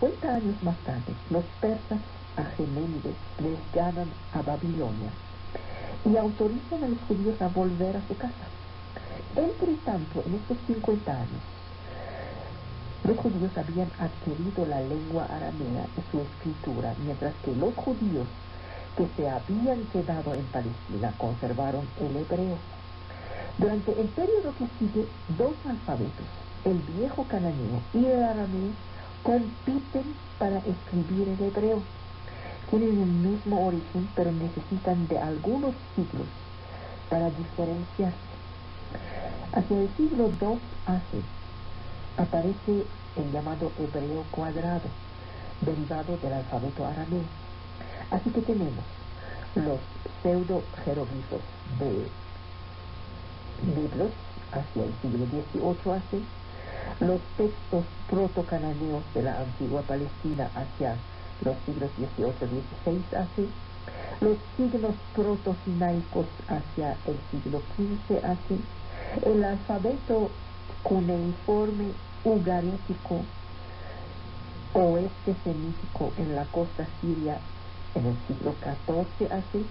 50 años más tarde, los persas Ageménides les ganan a Babilonia y autorizan a los judíos a volver a su casa. Entre tanto, en estos 50 años, los judíos habían adquirido la lengua aramea y su escritura, mientras que los judíos que se habían quedado en Palestina conservaron el hebreo. Durante el periodo que sigue, dos alfabetos, el viejo cananeo y el arameo, compiten para escribir el hebreo. Tienen el mismo origen, pero necesitan de algunos siglos para diferenciarse. Hacia el siglo II AC aparece el llamado hebreo cuadrado, derivado del alfabeto arameo. Así que tenemos los pseudo-jeroglifos de libros hacia el siglo XVIII AC, los textos proto-cananeos de la antigua Palestina hacia los siglos XVIII-XVI AC, los signos proto-sinaicos hacia el siglo XV AC, el alfabeto cuneiforme ugarítico oeste semítico en la costa siria en el siglo XIV AC.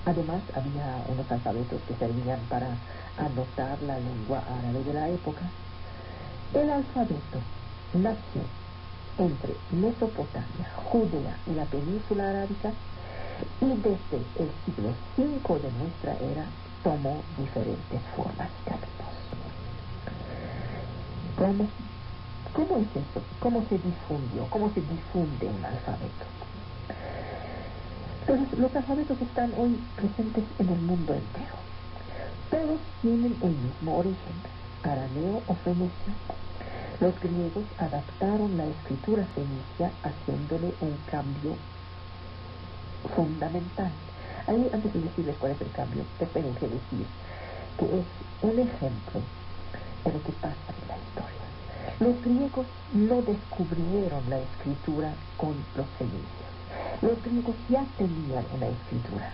Además, había unos alfabetos que servían para anotar la lengua árabe de la época. El alfabeto nació entre Mesopotamia, Judea y la península arábica, y desde el siglo V de nuestra era tomó diferentes formas y caminos. ¿Cómo es eso? ¿Cómo se difundió? ¿Cómo se difunde un alfabeto? Entonces, los alfabetos están hoy presentes en el mundo entero. Todos tienen el mismo origen, arameo o fenicio. Los griegos adaptaron la escritura fenicia haciéndole un cambio fundamental. Ahí, antes de decirles cuál es el cambio, les tengo que decir que es un ejemplo de lo que pasa en la historia. Los griegos no descubrieron la escritura con los fenicios. Los griegos ya tenían una escritura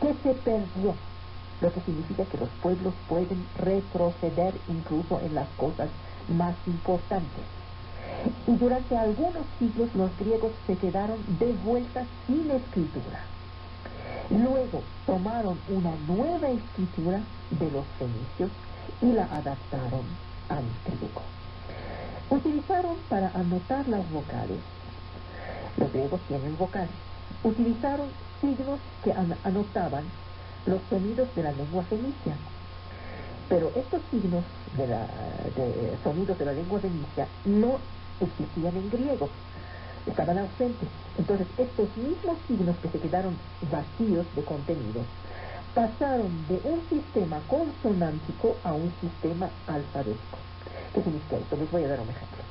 que se perdió, lo que significa que los pueblos pueden retroceder incluso en las cosas más importantes. Y durante algunos siglos los griegos se quedaron de vuelta sin escritura. Luego tomaron una nueva escritura de los fenicios y la adaptaron al griego. Utilizaron para anotar las vocales. Los griegos tienen vocales. Utilizaron signos que anotaban los sonidos de la lengua fenicia. Pero estos signos de sonidos de la lengua fenicia no existían en griego, estaban ausentes. Entonces, estos mismos signos que se quedaron vacíos de contenido pasaron de un sistema consonántico a un sistema alfabético. ¿Qué significa esto? Les voy a dar un ejemplo.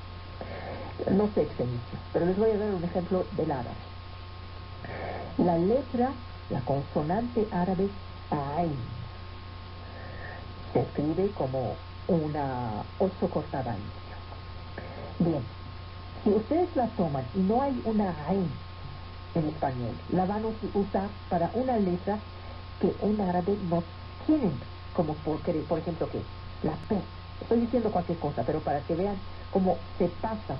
No sé el fenicio, pero les voy a dar un ejemplo del árabe. La letra, la consonante árabe Ain, se escribe como una 8 cortada en medio. Bien, si ustedes la toman y no hay una Ain en español, la van a usar para una letra que en árabe no tienen, como por ejemplo que la P. Estoy diciendo cualquier cosa, pero para que vean cómo se pasa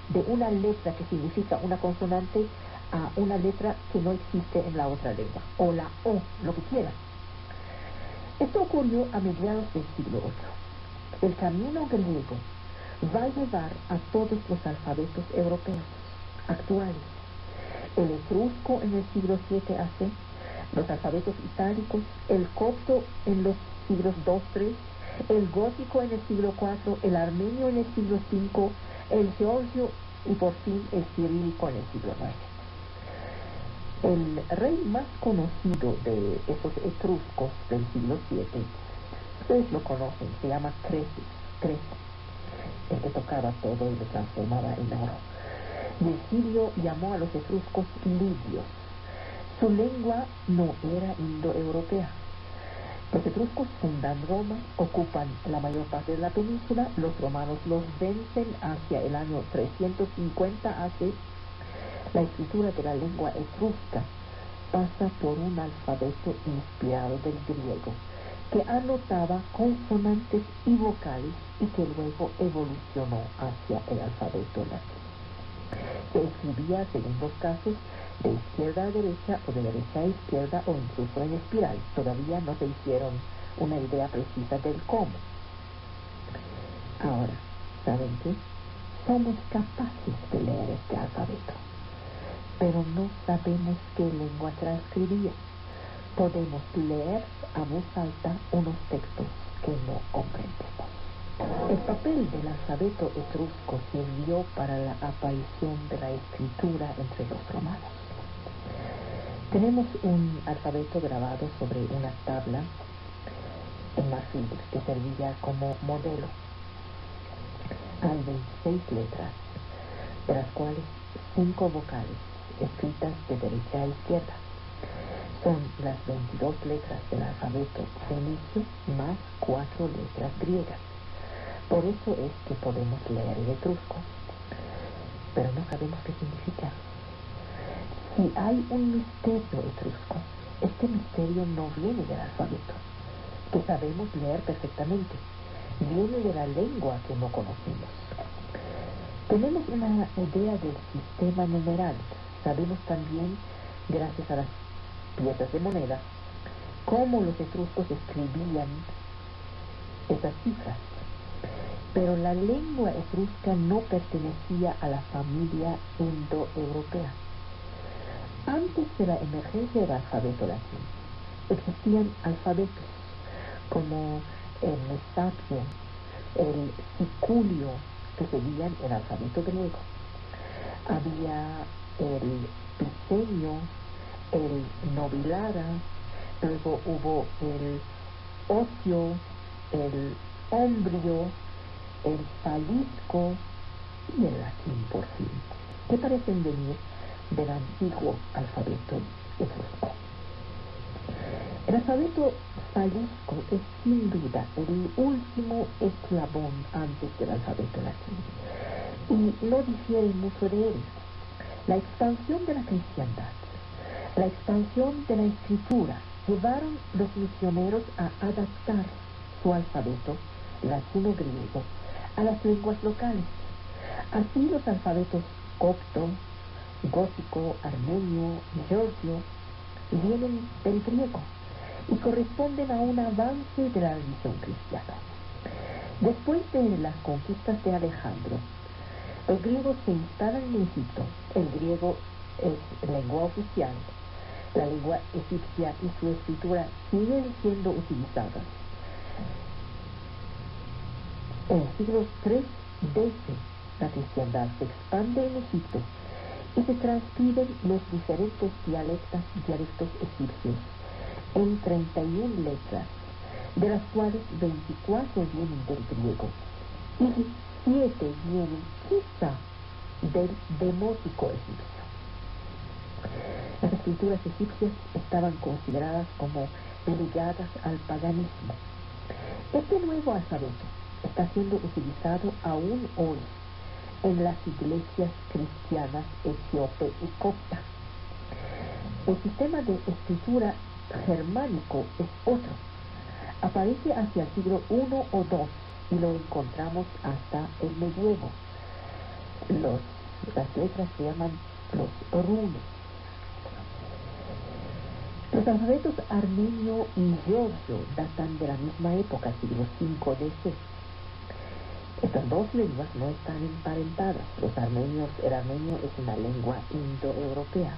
de una letra que significa una consonante a una letra que no existe en la otra lengua, o la O, lo que quieran. Esto ocurrió a mediados del siglo VIII. El camino griego va a llevar a todos los alfabetos europeos actuales. El etrusco en el siglo VII AC, los alfabetos itálicos, el copto en los siglos II, III, el gótico en el siglo IV, el armenio en el siglo V, el georgio y por fin el cirílico en el siglo IX. El rey más conocido de esos etruscos del siglo VII, ustedes lo conocen, se llama Creso, el que tocaba todo y lo transformaba en oro. Virgilio llamó a los etruscos lidios. Su lengua no era indoeuropea. Los etruscos fundan Roma, ocupan la mayor parte de la península, los romanos los vencen hacia el año 350 AC. La escritura de la lengua etrusca pasa por un alfabeto inspirado del griego, que anotaba consonantes y vocales y que luego evolucionó hacia el alfabeto latino. Se escribía, según los casos, de izquierda a derecha o de derecha a izquierda o incluso en espiral. Todavía no se hicieron una idea precisa del cómo. Ahora, ¿saben qué? Somos capaces de leer este alfabeto, pero no sabemos qué lengua transcribía. Podemos leer a voz alta unos textos que no comprendemos. El papel del alfabeto etrusco sirvió para la aparición de la escritura entre los romanos. Tenemos un alfabeto grabado sobre una tabla en marfil que servía como modelo. Hay 26 letras, de las cuales 5 vocales escritas de derecha a izquierda. Son las 22 letras del alfabeto fenicio más 4 letras griegas. Por eso es que podemos leer el etrusco, pero no sabemos qué significa. Si hay un misterio etrusco, este misterio no viene del alfabeto, que sabemos leer perfectamente. Viene de la lengua que no conocemos. Tenemos una idea del sistema numeral. Sabemos también, gracias a las piezas de moneda, cómo los etruscos escribían esas cifras. Pero la lengua etrusca no pertenecía a la familia indoeuropea. Antes de la emergencia del alfabeto latín, existían alfabetos como el Messapio, el Siculio, que seguían el alfabeto griego. Había el Picenio, el Nobilara, luego hubo el Ocio, el Ombrio, el Salisco y el latín por fin, que parecen venir del antiguo alfabeto etrusco. El alfabeto salisco es sin duda el último eslabón antes del alfabeto latín y no difiere mucho de él. La expansión de la cristiandad, la expansión de la escritura llevaron los misioneros a adaptar su alfabeto latino-griego a las lenguas locales. Así los alfabetos copto, gótico, armenio y georgio vienen del griego y corresponden a un avance de la religión cristiana. Después de las conquistas de Alejandro, los griegos se instalan en Egipto. El griego es lengua oficial. La lengua egipcia y su escritura siguen siendo utilizadas. En el siglo III DC, la cristiandad se expande en Egipto y se transcriben los diferentes dialectos egipcios en 31 letras, de las cuales 24 vienen del griego y 7 vienen quizá del demótico egipcio. Las escrituras egipcias estaban consideradas como ligadas al paganismo. Este nuevo alfabeto está siendo utilizado aún hoy en las iglesias cristianas etíope y copta. El sistema de escritura germánico es otro. Aparece hacia el siglo I o II y lo encontramos hasta el medievo. Las letras se llaman los runes. Los alfabetos armenio y georgio datan de la misma época, siglo V DC. Estas dos lenguas no están emparentadas. El armenio es una lengua indoeuropea.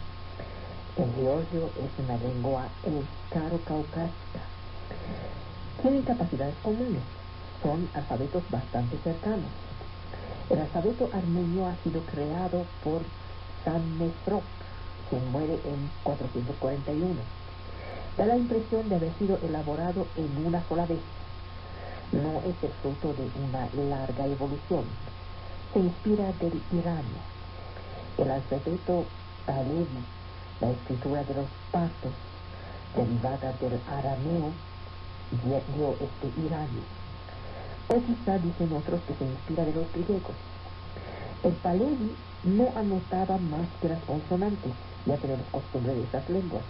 El georgio es una lengua euscaro-caucásica. Tienen capacidades comunes. Son alfabetos bastante cercanos. El alfabeto armenio ha sido creado por San-Mesrop, quien muere en 441. Da la impresión de haber sido elaborado en una sola vez. No es el fruto de una larga evolución. Se inspira del iranio. El alfabeto Alevi, la escritura de los partos, derivada del arameo, dio este iranio. O quizá dicen otros que se inspira de los griegos. El Palevi no anotaba más que las consonantes, ya tenemos costumbre de esas lenguas,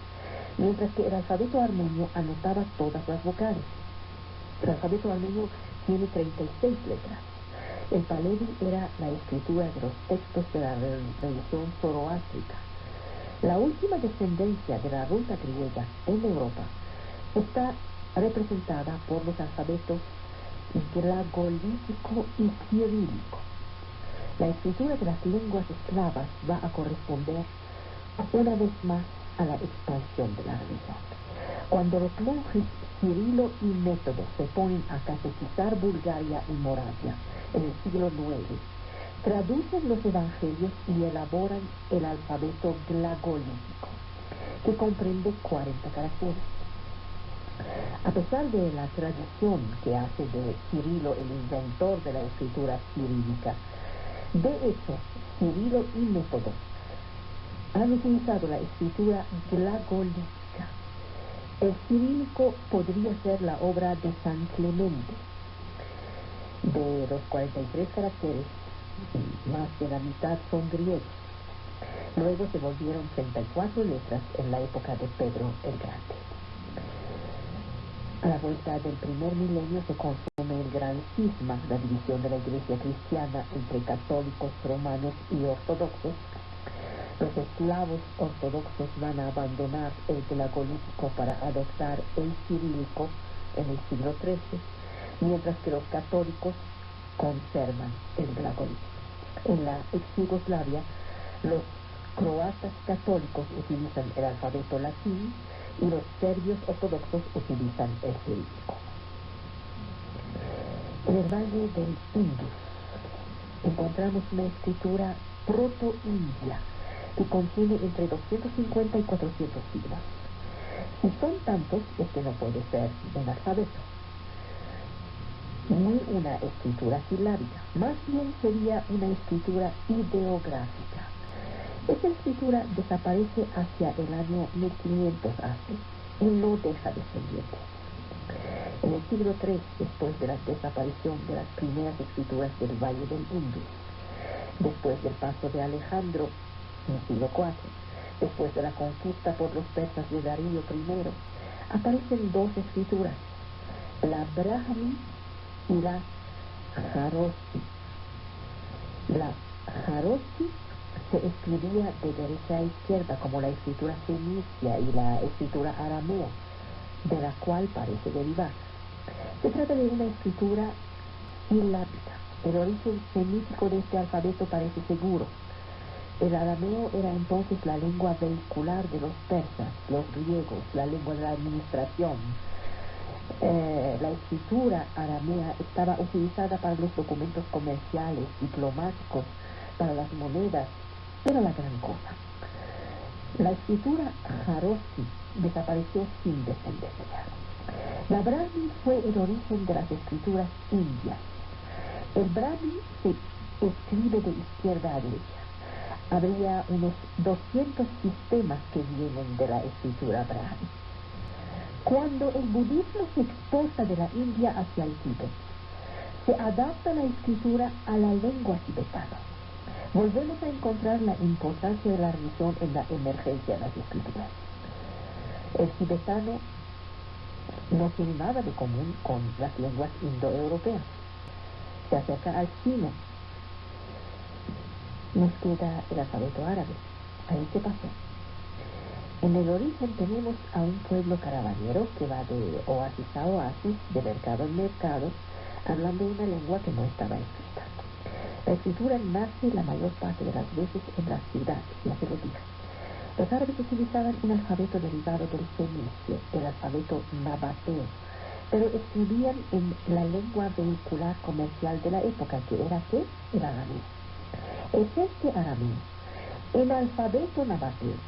mientras que el alfabeto armenio anotaba todas las vocales. El alfabeto armenio tiene 36 letras El Palevi era la escritura de los textos de la religión zoroástrica. La última descendencia de la ruta griega en Europa está representada por los alfabetos glagolítico y cirílico. La escritura de las lenguas eslavas va a corresponder una vez más a la expansión de la religión. Cuando los monjes Cirilo y Método se ponen a catequizar Bulgaria y Moravia en el siglo IX, traducen los evangelios y elaboran el alfabeto glagolítico, que comprende 40 caracteres. A pesar de la tradición que hace de Cirilo el inventor de la escritura cirílica, de hecho, Cirilo y Método han utilizado la escritura glagolítica. El cirílico podría ser la obra de San Clemente. De los 43 caracteres, más de la mitad son griegos. Luego se volvieron 34 letras en la época de Pedro el Grande. A la vuelta del primer milenio se consume el gran cisma, la división de la Iglesia cristiana entre católicos, romanos y ortodoxos. Los eslavos ortodoxos van a abandonar el glagolítico para adoptar el cirílico en el siglo XIII, mientras que los católicos conservan el glagolítico. En la ex Yugoslavia, los croatas católicos utilizan el alfabeto latín y los serbios ortodoxos utilizan el cirílico. En el valle del Indus encontramos una escritura proto-india que contiene entre 250 y 400 signos. Si son tantos, es que no puede ser un alfabeto, ni una escritura silábica, más bien sería una escritura ideográfica. Esta escritura desaparece hacia el año 1500 así, y no deja descendientes. En el siglo III, después de la desaparición de las primeras escrituras del Valle del Indus, después del paso de Alejandro en el siglo IV, después de la conquista por los persas de Darío I, aparecen dos escrituras, la Brahmi y la Kharosthi. La Kharosthi se escribía de derecha a izquierda como la escritura fenicia y la escritura aramea, de la cual parece derivar. Se trata de una escritura silábica. El origen semítico de este alfabeto parece seguro. El arameo era entonces la lengua vehicular de los persas, los griegos, la lengua de la administración. La escritura aramea estaba utilizada para los documentos comerciales, diplomáticos, para las monedas. Era la gran cosa. La escritura Kharosthi desapareció sin descendencia. La Brahmi fue el origen de las escrituras indias. El Brahmi se escribe de izquierda a derecha. Habría unos 200 sistemas que vienen de la escritura Brahmi. Cuando el budismo se exporta de la India hacia el Tíbet, se adapta la escritura a la lengua tibetana. Volvemos a encontrar la importancia de la religión en la emergencia de las escrituras. El tibetano no tiene nada de común con las lenguas indoeuropeas. Se acerca al chino. Nos queda el alfabeto árabe. Ahí se pasó. En el origen tenemos a un pueblo caravañero que va de oasis a oasis, de mercado en mercado, hablando una lengua que no estaba escrita. La escritura nace la mayor parte de las veces en las ciudades, ya se lo dije. Los árabes utilizaban un alfabeto derivado del fenicio, el alfabeto nabateo, pero escribían en la lengua vehicular comercial de la época, que era ¿qué? El arameo. Es este arameo, el alfabeto nabateo,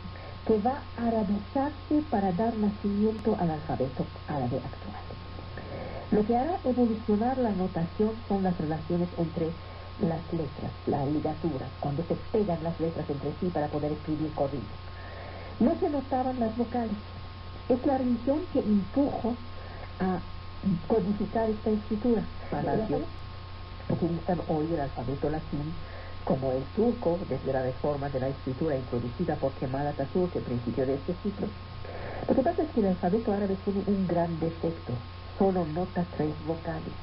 que va a arabizarse para dar nacimiento al alfabeto árabe actual. Lo que hará evolucionar la notación son las relaciones entre las letras, la ligatura, cuando se pegan las letras entre sí para poder escribir corrido. No se notaban las vocales. Es la religión que impulsó a codificar esta escritura. Palacios utilizan hoy el alfabeto latín como el turco desde la reforma de la escritura introducida por Kemal Atatürk al principio de este siglo. Lo que pasa es que el alfabeto árabe tiene un gran defecto, solo nota 3 vocales.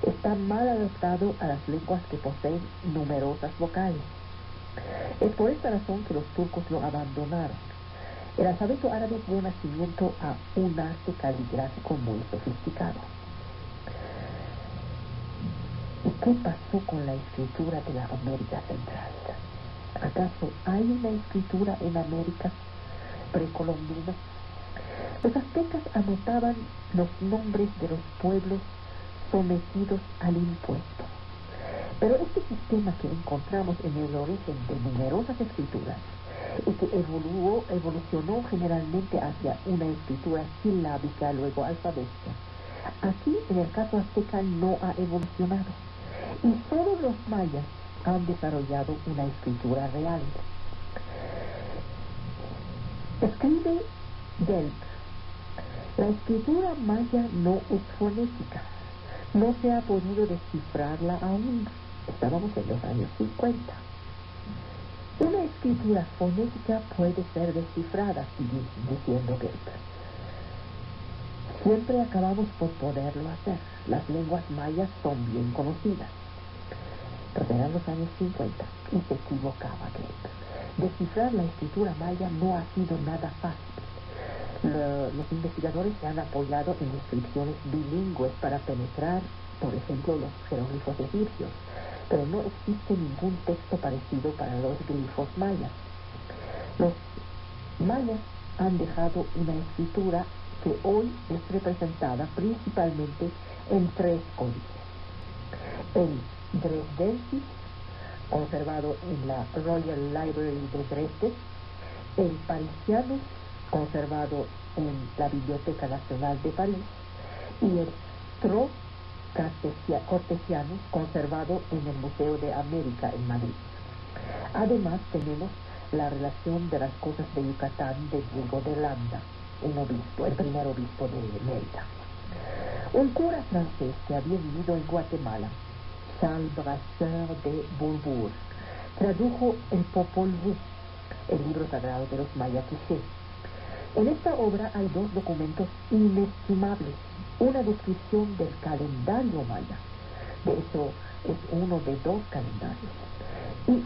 está mal adaptado a las lenguas que poseen numerosas vocales. Es por esta razón que los turcos lo abandonaron. El alfabeto árabe dio nacimiento a un arte caligráfico muy sofisticado. ¿Y qué pasó con la escritura de la América Central? ¿Acaso hay una escritura en América precolombina? Los aztecas anotaban los nombres de los pueblos sometidos al impuesto. Pero este sistema que encontramos en el origen de numerosas escrituras y que evolucionó generalmente hacia una escritura silábica, luego alfabética, aquí en el caso azteca no ha evolucionado. Y solo los mayas han desarrollado una escritura real. Escribe Gelb: la escritura maya no es fonética. No se ha podido descifrarla aún. Estábamos en los años 50. Una escritura fonética puede ser descifrada, sigue diciendo Gelb. Siempre acabamos por poderlo hacer. Las lenguas mayas son bien conocidas. Pero eran los años 50 y se equivocaba Gelb. Descifrar la escritura maya no ha sido nada fácil. Los investigadores se han apoyado en inscripciones bilingües para penetrar, por ejemplo, los jeroglifos egipcios, pero no existe ningún texto parecido para los glifos mayas. Los mayas han dejado una escritura que hoy es representada principalmente en 3 códices: el Dresdensis, conservado en la Royal Library de Dresde; el Parisianus, conservado en la Biblioteca Nacional de París; y el Cortesianus, conservado en el Museo de América en Madrid. Además tenemos la relación de las cosas de Yucatán de Diego de Landa, un obispo, el primer obispo de Mérida. Un cura francés que había vivido en Guatemala, Charles Brasseur de Bourbourg, tradujo el Popol Vuh, el libro sagrado de los Maya Quiché. En esta obra hay 2 documentos inestimables: una descripción del calendario maya, de hecho es uno de 2 calendarios, y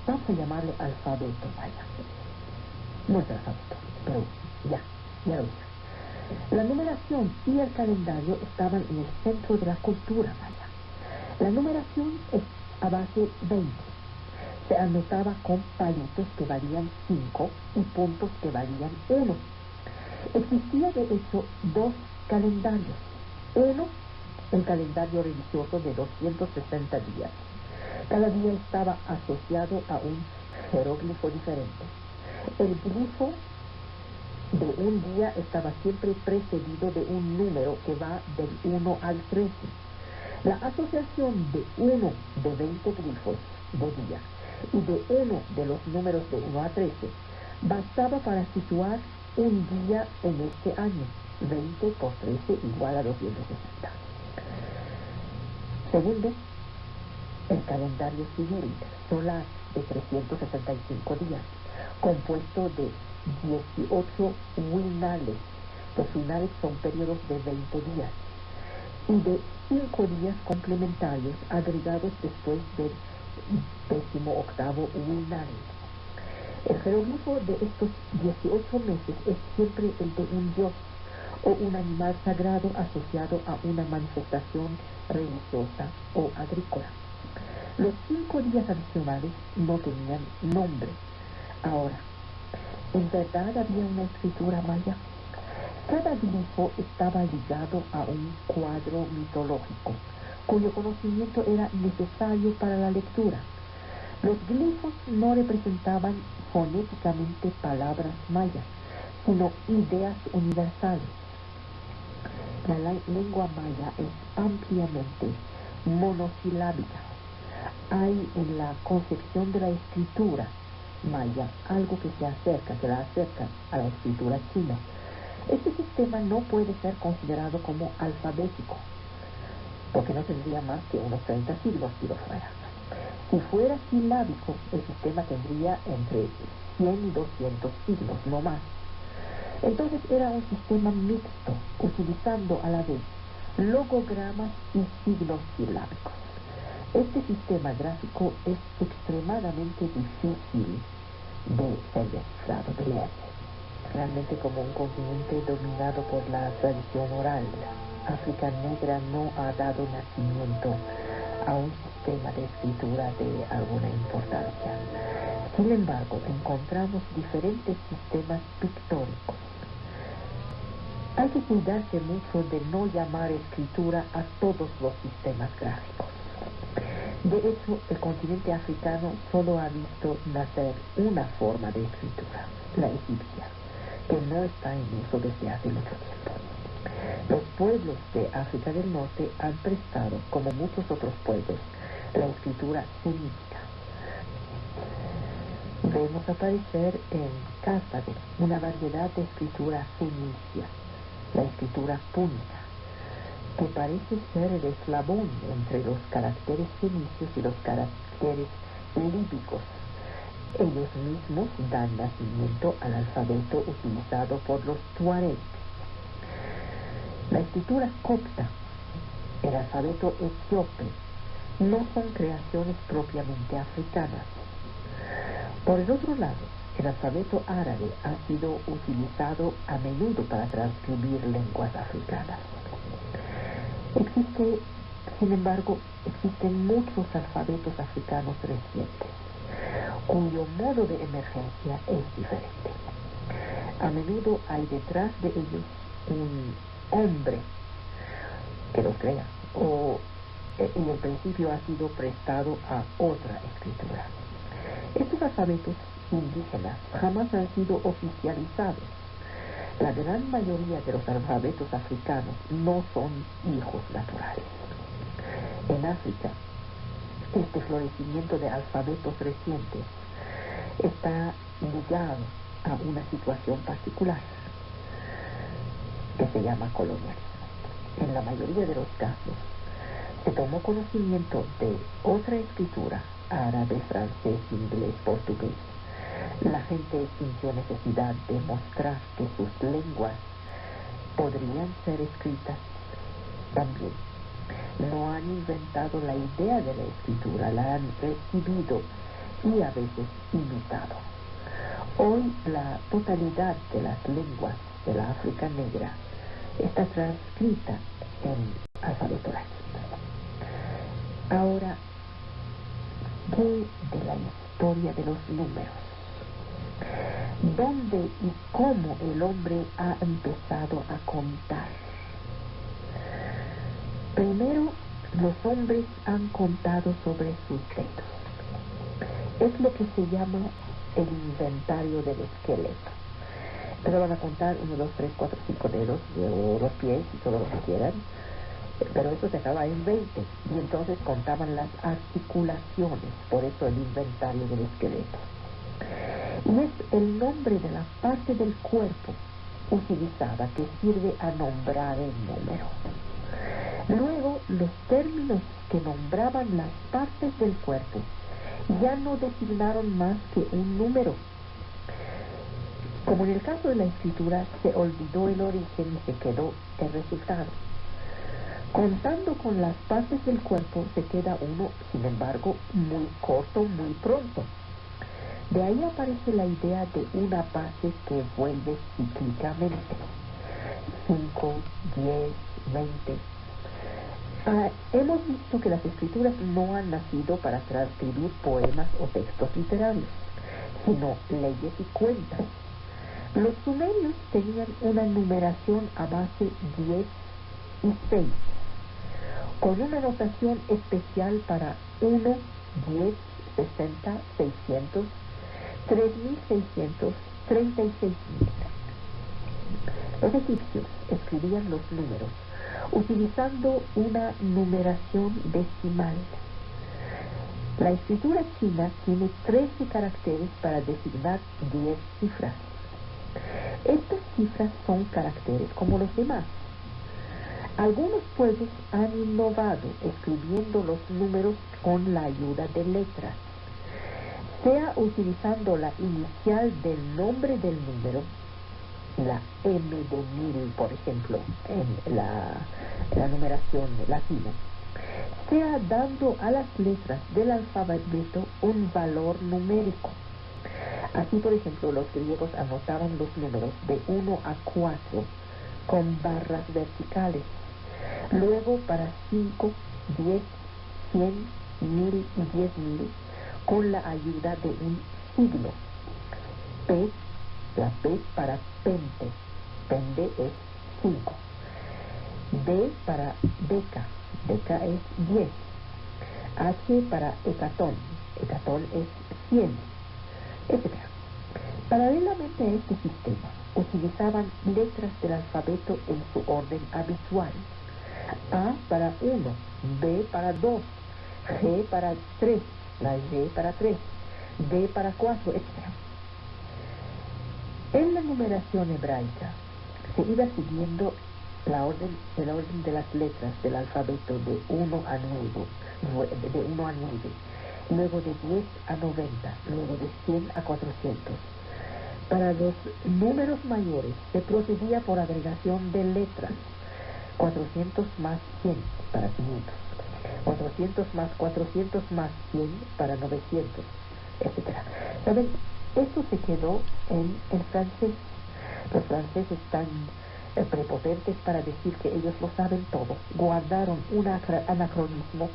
vamos a llamarle alfabeto maya. No es alfabeto, pero ya lo dije. La numeración y el calendario estaban en el centro de la cultura maya. La numeración es a base 20. Se anotaba con palitos que valían 5 y puntos que valían 1. Existía de hecho 2 calendarios. Uno, el calendario religioso de 260 días. Cada día estaba asociado a un jeroglifo diferente. El glifo de un día estaba siempre precedido de un número que va del 1 al 13. La asociación de uno de 20 glifos de día y de uno de los números de 1 a 13 bastaba para situar un día en este año. 20 por 13 igual a 260. Segundo, el calendario civil solar de 365 días, compuesto de 18 winales. Los winales son periodos de 20 días y de 5 días complementarios agregados después del 18º winal. El jeroglifo de estos 18 meses es siempre el de un dios o un animal sagrado asociado a una manifestación religiosa o agrícola. Los 5 días adicionales no tenían nombre. Ahora, ¿en verdad había una escritura maya? Cada glifo estaba ligado a un cuadro mitológico, cuyo conocimiento era necesario para la lectura. Los glifos no representaban fonéticamente palabras mayas, sino ideas universales. La lengua maya es ampliamente monosilábica. Hay en la concepción de la escritura maya algo que la acerca a la escritura china. Este sistema no puede ser considerado como alfabético, porque no tendría más que unos 30 siglos si lo fuera. Si fuera silábico, el sistema tendría entre 100 y 200 siglos, no más. Entonces era un sistema mixto, utilizando a la vez logogramas y signos silábicos. Este sistema gráfico es extremadamente difícil de ser descifrado, de leer. Realmente, como un continente dominado por la tradición oral, África Negra no ha dado nacimiento a un sistema de escritura de alguna importancia. Sin embargo, encontramos diferentes sistemas pictóricos. Hay que cuidarse mucho de no llamar escritura a todos los sistemas gráficos. De hecho, el continente africano solo ha visto nacer una forma de escritura, la egipcia, que no está en uso desde hace mucho tiempo. Los pueblos de África del Norte han prestado, como muchos otros pueblos, la escritura semítica. Vemos aparecer en Cartago una variedad de escritura fenicia, la escritura púnica, que parece ser el eslabón entre los caracteres fenicios y los caracteres líbicos. Ellos mismos dan nacimiento al alfabeto utilizado por los tuareg. La escritura copta, el alfabeto etíope, no son creaciones propiamente africanas. Por el otro lado, el alfabeto árabe ha sido utilizado a menudo para transcribir lenguas africanas. Sin embargo, existen muchos alfabetos africanos recientes, cuyo modo de emergencia es diferente. A menudo hay detrás de ellos un hombre que los crea, y el principio ha sido prestado a otra escritura. Estos alfabetos indígenas jamás han sido oficializados. La gran mayoría de los alfabetos africanos no son hijos naturales. En África, este florecimiento de alfabetos recientes está ligado a una situación particular que se llama colonialismo. En la mayoría de los casos, se tomó conocimiento de otra escritura, árabe, francés, inglés, portugués. La gente sintió necesidad de mostrar que sus lenguas podrían ser escritas también. No han inventado la idea de la escritura, la han recibido y a veces imitado. Hoy la totalidad de las lenguas de la África Negra está transcrita en alfabeto latín. Ahora, ¿qué de la historia de los números? ¿Dónde y cómo el hombre ha empezado a contar? Primero, los hombres han contado sobre sus dedos. Es lo que se llama el inventario del esqueleto. Pero van a contar 1, 2, 3, 4, 5 dedos, o los pies y todo lo que quieran. Pero eso se acaba en 20. Y entonces contaban las articulaciones, por eso el inventario del esqueleto. Y es el nombre de la parte del cuerpo utilizada que sirve a nombrar el número. Luego, los términos que nombraban las partes del cuerpo ya no designaron más que un número. Como en el caso de la escritura, se olvidó el origen y se quedó el resultado. Contando con las partes del cuerpo se queda uno, sin embargo, muy corto, muy pronto. De ahí aparece la idea de una base que vuelve cíclicamente. 5, 10, 20. Hemos visto que las escrituras no han nacido para transcribir poemas o textos literarios, sino leyes y cuentas. Los sumerios tenían una numeración a base 10 y 6, con una notación especial para 1, 10, 60, 600, 3600, 36.000. Los egipcios escribían los números utilizando una numeración decimal. La escritura china tiene 13 caracteres para designar 10 cifras. Estas cifras son caracteres como los demás. Algunos pueblos han innovado escribiendo los números con la ayuda de letras, sea utilizando la inicial del nombre del número la M de 1000, por ejemplo, en la numeración latina, sea dando a las letras del alfabeto un valor numérico. Así, por ejemplo, los griegos anotaban los números de 1 a 4 con barras verticales. Luego para 5, 10, 100, 1000 y 10.000 con la ayuda de un signo. P, la P para pente. Pende es 5. D para deca. Deca es 10. H para hecatón. Hecatón es 100, etc. Paralelamente a este sistema, utilizaban letras del alfabeto en su orden habitual. A para 1, B para 2, G para 3, la G para 3, D para 4, etc. En la numeración hebraica se iba siguiendo el orden de las letras del alfabeto de 1 a 9, luego de 10 a 90, luego de 100 a 400. Para los números mayores se procedía por agregación de letras. 400 más 100 para 500, 400 más 400 más 100 para 900, etc. ¿Saben? Esto se quedó en el francés. Los franceses están prepotentes para decir que ellos lo saben todo. Guardaron un anacronismo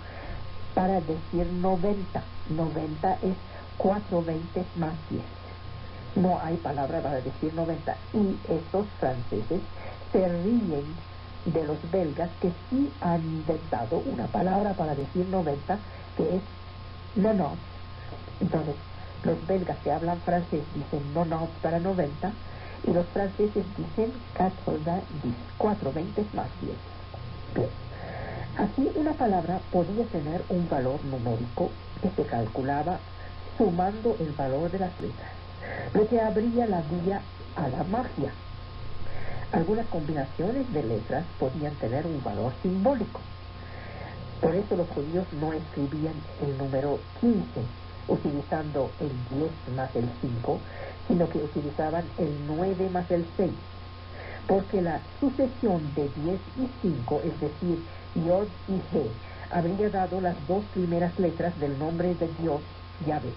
para decir 90. 90 es 420 más 10. No hay palabra para decir 90. Y estos franceses se ríen de los belgas que sí han inventado una palabra para decir 90, que es 90. Entonces, los belgas que hablan francés dicen 90 para 90, y los franceses dicen 420 más 10. Bien. Así, una palabra podía tener un valor numérico que se calculaba sumando el valor de las letras, lo que abría la vía a la magia. Algunas combinaciones de letras podían tener un valor simbólico. Por eso los judíos no escribían el número 15 utilizando el 10 más el 5, sino que utilizaban el 9 más el 6, porque la sucesión de 10 y 5, es decir, Yod y G, habría dado las dos primeras letras del nombre de Dios, Yahvé.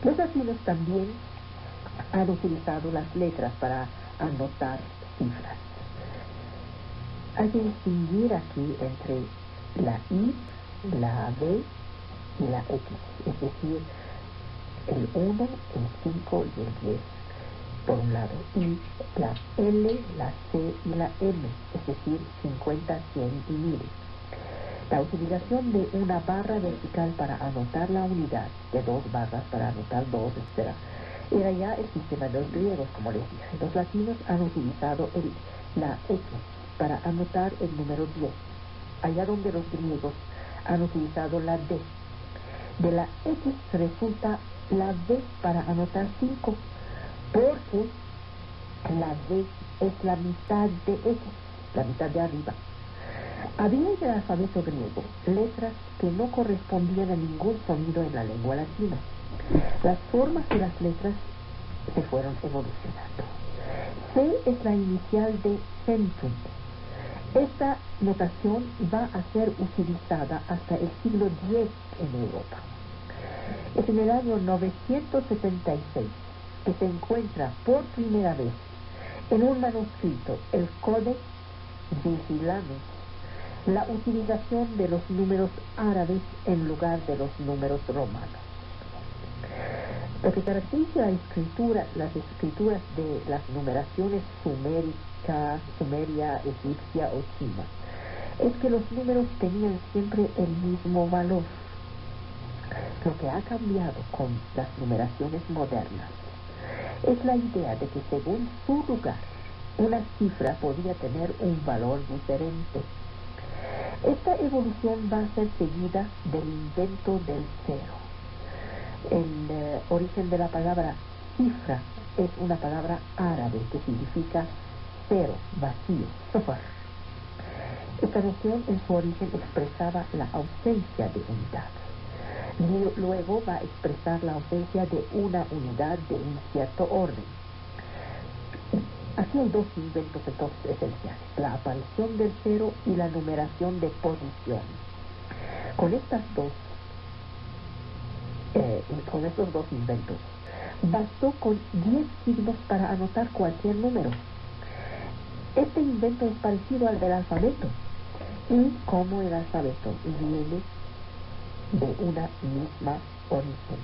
Los latinos también han utilizado las letras para anotar cifras. Hay que distinguir aquí entre la I, la B y la X, es decir, el 1, el 5 y el 10 por un lado, y la L, la C y la M, es decir, 50, 100 y 1000. La utilización de una barra vertical para anotar la unidad, de dos barras para anotar dos, etc., era ya el sistema de los griegos, como les dije. Los latinos han utilizado la X para anotar el número 10, allá donde los griegos han utilizado la D. De la X resulta la D para anotar 5, porque la D es la mitad de X, la mitad de arriba. Había en el alfabeto griego letras que no correspondían a ningún sonido en la lengua latina. Las formas de las letras se fueron evolucionando. C es la inicial de centum. Esta notación va a ser utilizada hasta el siglo X en Europa. Es en el año 976 que se encuentra por primera vez en un manuscrito, el Codex Vigilanus, la utilización de los números árabes en lugar de los números romanos. Lo que caracteriza las escrituras de las numeraciones sumeria, egipcia o china, es que los números tenían siempre el mismo valor. Lo que ha cambiado con las numeraciones modernas es la idea de que según su lugar, una cifra podía tener un valor diferente. Esta evolución va a ser seguida del invento del cero. El origen de la palabra cifra es una palabra árabe que significa cero, vacío, sofar. Esta noción en su origen expresaba la ausencia de unidad. Luego va a expresar la ausencia de una unidad de un cierto orden. Aquí hay dos inventos entonces esenciales: la aparición del cero y la numeración de posición. Con estas dos, con estos dos inventos, bastó con 10 signos para anotar cualquier número. Este invento es parecido al del alfabeto, y como el alfabeto viene de una misma origen,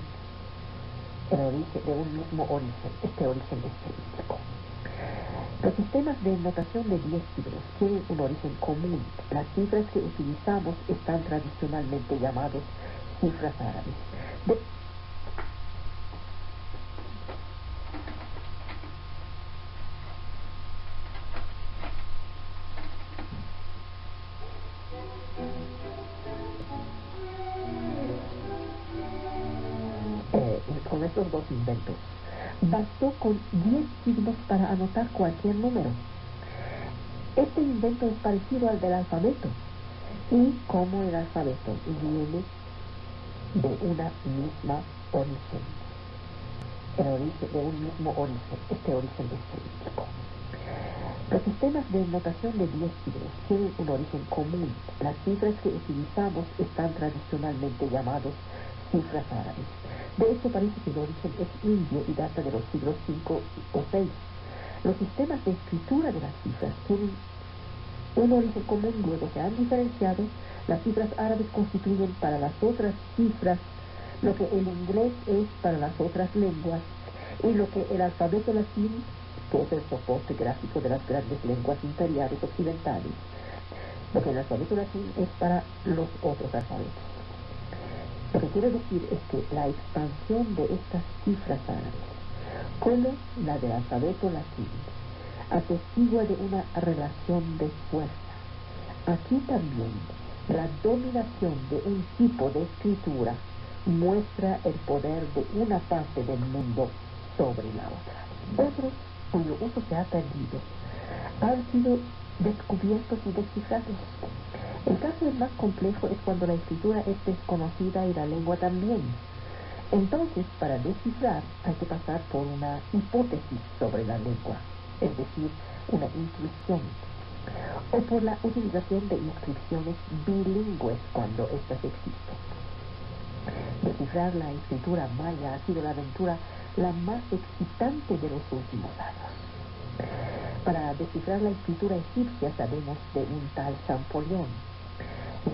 de un mismo origen, este origen es semítico. Los sistemas de notación de 10 signos tienen un origen común. Las cifras que utilizamos están tradicionalmente llamadas cifras árabes. Con estos dos inventos, bastó con 10 signos para anotar cualquier número. Este invento es parecido al del alfabeto, y como el alfabeto viene de una misma origen, de un mismo origen, este origen es semítico. Los sistemas de notación de 10 signos tienen un origen común. Las cifras que utilizamos están tradicionalmente llamadas cifras árabes. De hecho, parece que el origen es indio y data de los siglos 5 o 6. Los sistemas de escritura de las cifras tienen un origen común, luego se han diferenciado. Las cifras árabes constituyen para las otras cifras lo que el inglés es para las otras lenguas, y lo que el alfabeto latín, que es el soporte gráfico de las grandes lenguas imperiales occidentales, lo que el alfabeto latín es para los otros alfabetos. Lo que quiero decir es que la expansión de estas cifras árabes, como la del alfabeto latín, atestigua de una relación de fuerza. Aquí también la dominación de un tipo de escritura muestra el poder de una parte del mundo sobre la otra. Otros cuyo uso se ha perdido han sido descubiertos y descifrados. El caso más complejo es cuando la escritura es desconocida y la lengua también. Entonces, para descifrar hay que pasar por una hipótesis sobre la lengua, es decir, una intuición, o por la utilización de inscripciones bilingües cuando éstas existen. Descifrar la escritura maya ha sido la aventura la más excitante de los últimos años. Para descifrar la escritura egipcia sabemos de un tal Champollion.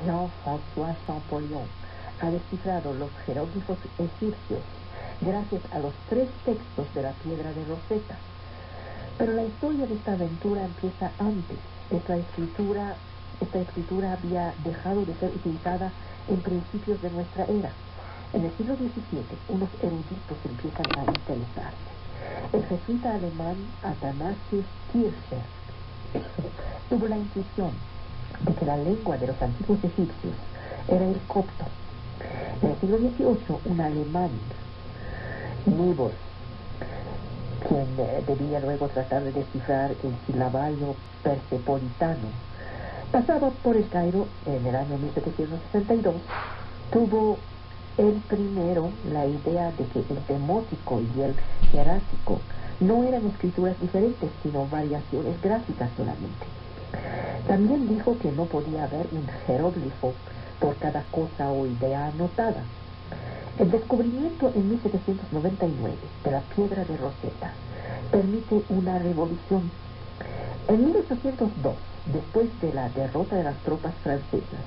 Jean-François Champollion ha descifrado los jeroglíficos egipcios gracias a los 3 textos de la piedra de Rosetta. Pero la historia de esta aventura empieza antes. Esta escritura había dejado de ser utilizada en principios de nuestra era. En el siglo XVII, unos eruditos empiezan a interesarse. El jesuita alemán Athanasius Kircher tuvo la intuición de que la lengua de los antiguos egipcios era el copto. En el siglo XVIII, un alemán, Niebuhr, quien debía luego tratar de descifrar el silabario persepolitano, pasaba por el Cairo en el año 1762, tuvo el primero la idea de que el demótico y el hierático no eran escrituras diferentes, sino variaciones gráficas solamente. También dijo que no podía haber un jeroglifo por cada cosa o idea anotada. El descubrimiento en 1799 de la piedra de Rosetta permite una revolución. En 1802, después de la derrota de las tropas francesas,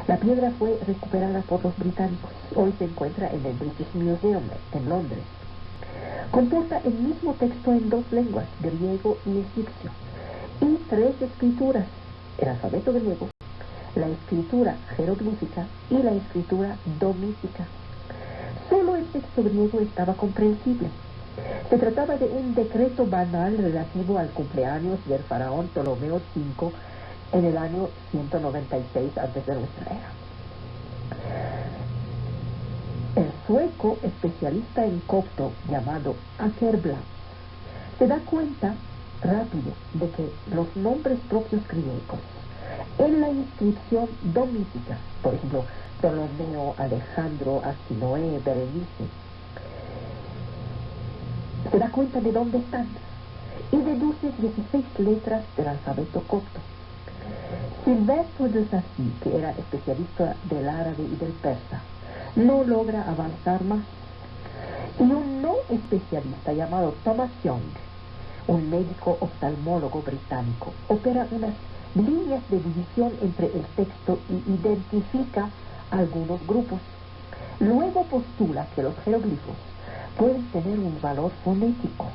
la piedra fue recuperada por los británicos. Hoy se encuentra en el British Museum en Londres. Comporta el mismo texto en 2 lenguas, griego y egipcio, y 3 escrituras: el alfabeto griego, la escritura jeroglífica y la escritura domítica. Solo el texto griego estaba comprensible. Se trataba de un decreto banal relativo al cumpleaños del faraón Ptolomeo V en el año 196 antes de nuestra era. El sueco especialista en copto llamado Åkerblad se da cuenta rápido de que los nombres propios griegos en la inscripción domítica, por ejemplo, Ptolomeo, Alejandro, Astinoe, Berenice, se da cuenta de dónde están y deduce 16 letras del alfabeto copto. Silvestre de Sacy, que era especialista del árabe y del persa, no logra avanzar más. Y un no especialista llamado Thomas Young, un médico oftalmólogo británico, opera unas líneas de división entre el texto y identifica algunos grupos. Luego postula que los jeroglifos pueden tener un valor fonético.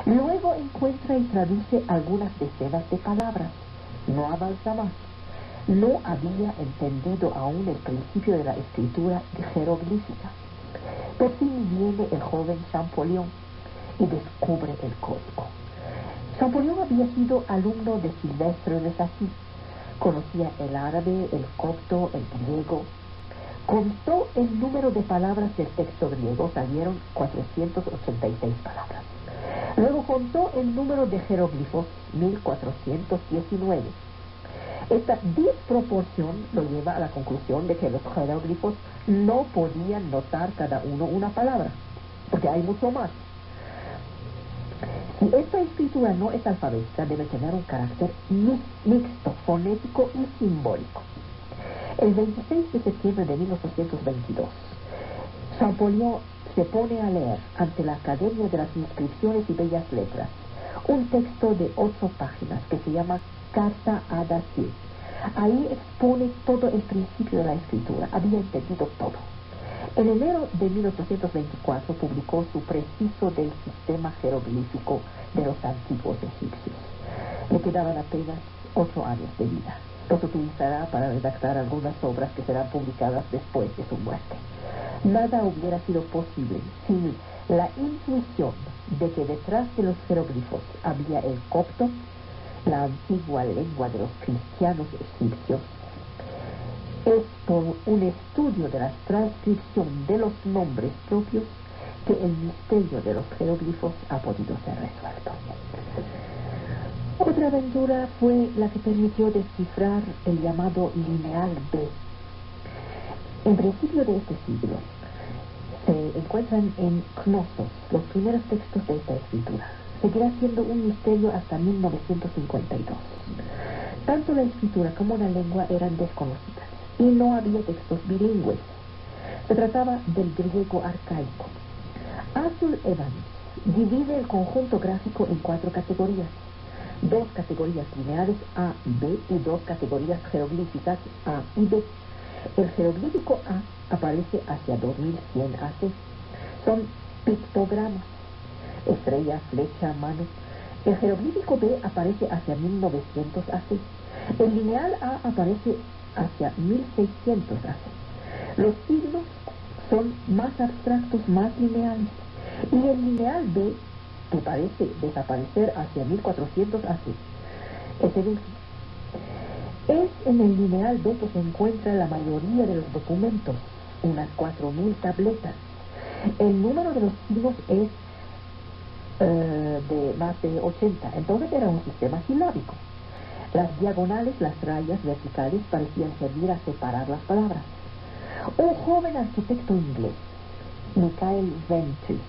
Luego encuentra y traduce algunas decenas de palabras. No avanza más. No había entendido aún el principio de la escritura jeroglífica. Por fin viene el joven Champollion y descubre el código. Champollion había sido alumno de Silvestre de Sacy. Conocía el árabe, el copto, el griego. Contó el número de palabras del texto griego, salieron 486 palabras. Luego contó el número de jeroglifos, 1419. Esta disproporción lo lleva a la conclusión de que los jeroglifos no podían notar cada uno una palabra, porque hay mucho más. Si esta escritura no es alfabética, debe tener un carácter mixto, fonético y simbólico. El 26 de septiembre de 1822, Champollion se pone a leer ante la Academia de las Inscripciones y Bellas Letras un texto de 8 páginas que se llama Carta a Dacier. Ahí expone todo el principio de la escritura. Había entendido todo. En enero de 1824 publicó su Preciso del sistema jeroglífico de los antiguos egipcios. Le quedaban apenas 8 años de vida. Los utilizará para redactar algunas obras que serán publicadas después de su muerte. Nada hubiera sido posible sin la intuición de que detrás de los jeroglifos había el copto, la antigua lengua de los cristianos egipcios. Es por un estudio de la transcripción de los nombres propios que el misterio de los jeroglifos ha podido ser resuelto. Otra aventura fue la que permitió descifrar el llamado lineal B. En principio de este siglo se encuentran en Knossos los primeros textos de esta escritura. Seguirá siendo un misterio hasta 1952. Tanto la escritura como la lengua eran desconocidas y no había textos bilingües. Se trataba del griego arcaico. Arthur Evans divide el conjunto gráfico en 4 categorías. 2 categorías lineales A y B y 2 categorías jeroglíficas A y B. El jeroglífico A aparece hacia 2100 AC. Son pictogramas, estrella, flecha, mano. El jeroglífico B aparece hacia 1900 AC. El lineal A aparece hacia 1600 AC. Los signos son más abstractos, más lineales. Y el lineal B, que parece desaparecer hacia 1400 AC, es el último. Es en el lineal B que se encuentra la mayoría de los documentos, unas 4000 tabletas. El número de los signos es de más de 80, entonces era un sistema silábico. Las diagonales, las rayas verticales parecían servir a separar las palabras. Un joven arquitecto inglés, Michael Ventris,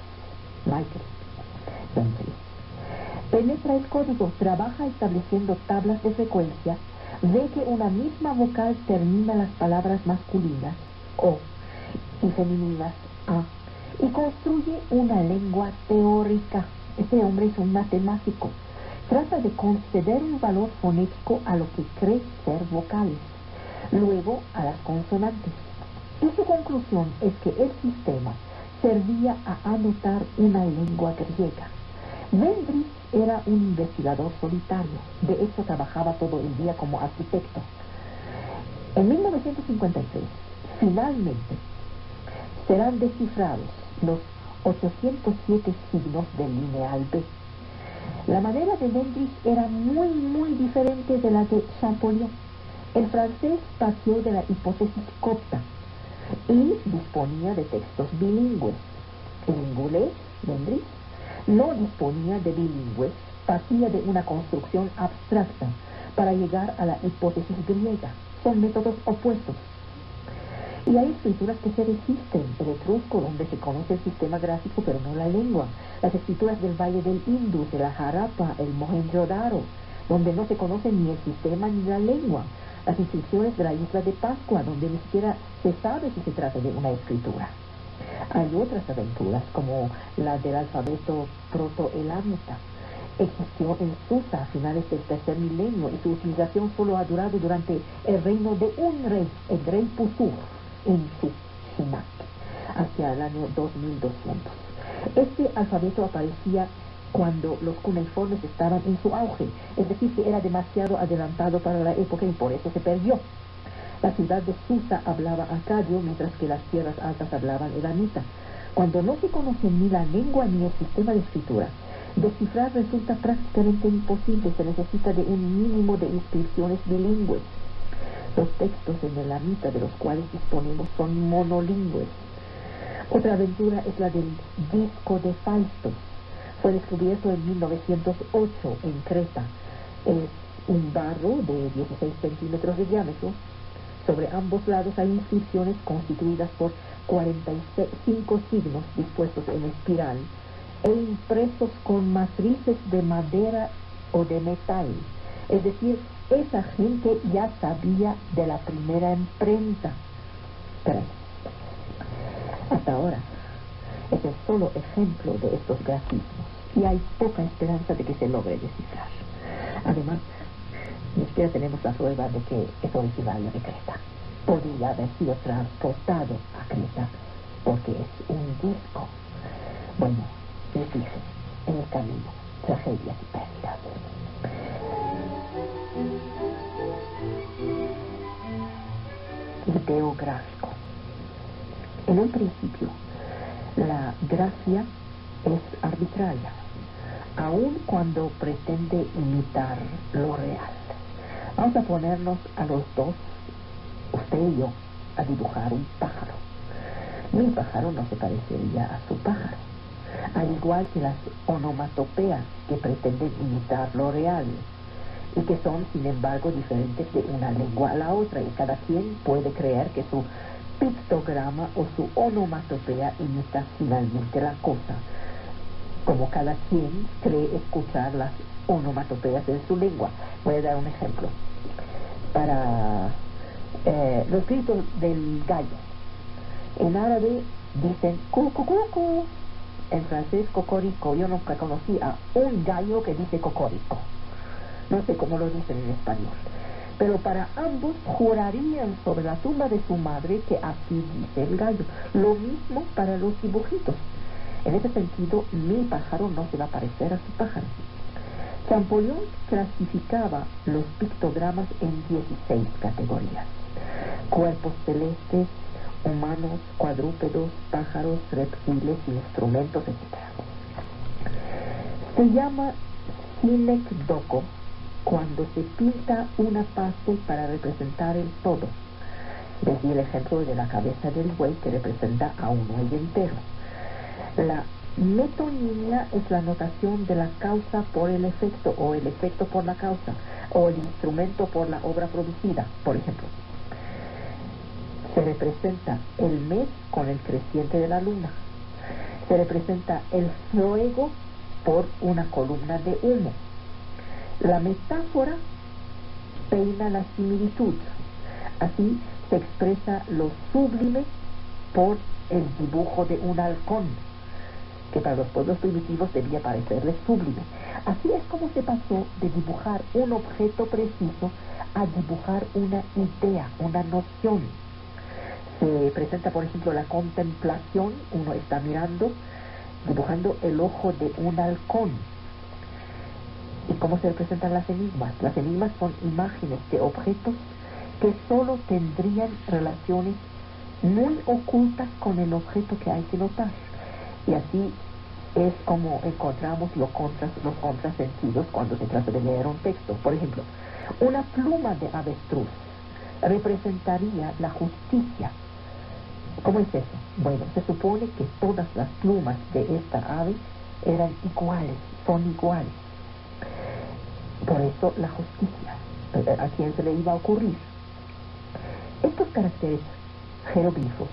penetra el código, trabaja estableciendo tablas de frecuencia, ve que una misma vocal termina las palabras masculinas, O, y femeninas, A, y construye una lengua teórica. Este hombre es un matemático. Trata de conceder un valor fonético a lo que cree ser vocales, luego a las consonantes. Y su conclusión es que el sistema servía a anotar una lengua griega. Ventris era un investigador solitario. De hecho, trabajaba todo el día como arquitecto. En 1956, finalmente, serán descifrados los 807 signos del lineal B. La manera de Ventris era muy diferente de la de Champollion. El francés partió de la hipótesis copta y disponía de textos bilingües. El inglés, Ventris, no disponía de bilingües, partía de una construcción abstracta para llegar a la hipótesis griega. Son métodos opuestos. Y hay escrituras que se resisten, el etrusco, donde se conoce el sistema gráfico pero no la lengua, las escrituras del Valle del Indus, de la Harappa, el Mohenjo-Daro, donde no se conoce ni el sistema ni la lengua, las inscripciones de la isla de Pascua, donde ni siquiera se sabe si se trata de una escritura. Hay otras aventuras, como la del alfabeto proto-elamita. Existió en Susa a finales del tercer milenio y su utilización solo ha durado durante el reino de un rey, el rey Pusur, en Shinak, hacia el año 2200. Este alfabeto aparecía cuando los cuneiformes estaban en su auge, es decir, que era demasiado adelantado para la época y por eso se perdió. La ciudad de Susa hablaba acadio, mientras que las tierras altas hablaban elamita. Cuando no se conoce ni la lengua ni el sistema de escritura, descifrar resulta prácticamente imposible. Se necesita de un mínimo de inscripciones bilingües. Los textos en elamita de los cuales disponemos son monolingües. Otra aventura es la del disco de Faistos. Fue descubierto en 1908 en Creta. Es un barro de 16 centímetros de diámetro. Sobre ambos lados hay inscripciones constituidas por 45 signos dispuestos en espiral e impresos con matrices de madera o de metal. Es decir, esa gente ya sabía de la primera imprenta. Pero hasta ahora es el solo ejemplo de estos grafismos y hay poca esperanza de que se logre descifrar. Además, ni siquiera tenemos la prueba de que es originario de Creta. Podría haber sido transportado a Creta porque es un disco. Bueno, les dije, en el camino, tragedias y pérdidas. Ideográfico. En un principio, la gracia es arbitraria, aun cuando pretende imitar lo real. Vamos a ponernos a los dos, usted y yo, a dibujar un pájaro. Mi pájaro no se parecería a su pájaro, al igual que las onomatopeas que pretenden imitar lo real y que son, sin embargo, diferentes de una lengua a la otra, y cada quien puede creer que su pictograma o su onomatopea imita finalmente la cosa, como cada quien cree escuchar las onomatopeas en su lengua. Voy a dar un ejemplo. Para los gritos del gallo, en árabe dicen cucu cucu, en francés cocorico. Yo nunca conocí a un gallo que dice cocorico, no sé cómo lo dicen en español, pero para ambos jurarían sobre la tumba de su madre que así dice el gallo. Lo mismo para los dibujitos. En ese sentido, mi pájaro no se va a parecer a su pájaro. Champollion clasificaba los pictogramas en 16 categorías: cuerpos celestes, humanos, cuadrúpedos, pájaros, reptiles, instrumentos, etc. Se llama sinecdoco cuando se pinta una fase para representar el todo. Desde el ejemplo de la cabeza del buey que representa a un buey entero. La metonimia es la notación de la causa por el efecto, o el efecto por la causa, o el instrumento por la obra producida. Por ejemplo, se representa el mes con el creciente de la luna. Se representa el fuego por una columna de humo. La metáfora peina la similitud. Así se expresa lo sublime por el dibujo de un halcón, que para los pueblos primitivos debía parecerles sublime. Así es como se pasó de dibujar un objeto preciso a dibujar una idea, una noción. Se presenta, por ejemplo, la contemplación. Uno está mirando, dibujando el ojo de un halcón. ¿Y cómo se representan las enigmas? Las enigmas son imágenes de objetos que solo tendrían relaciones muy ocultas con el objeto que hay que notar. Y así es como encontramos los contrasentidos cuando se trata de leer un texto. Por ejemplo, una pluma de avestruz representaría la justicia. ¿Cómo es eso? Bueno, se supone que todas las plumas de esta ave eran iguales, son iguales. Por eso la justicia. ¿A quién se le iba a ocurrir? Estos caracteres jeroglifos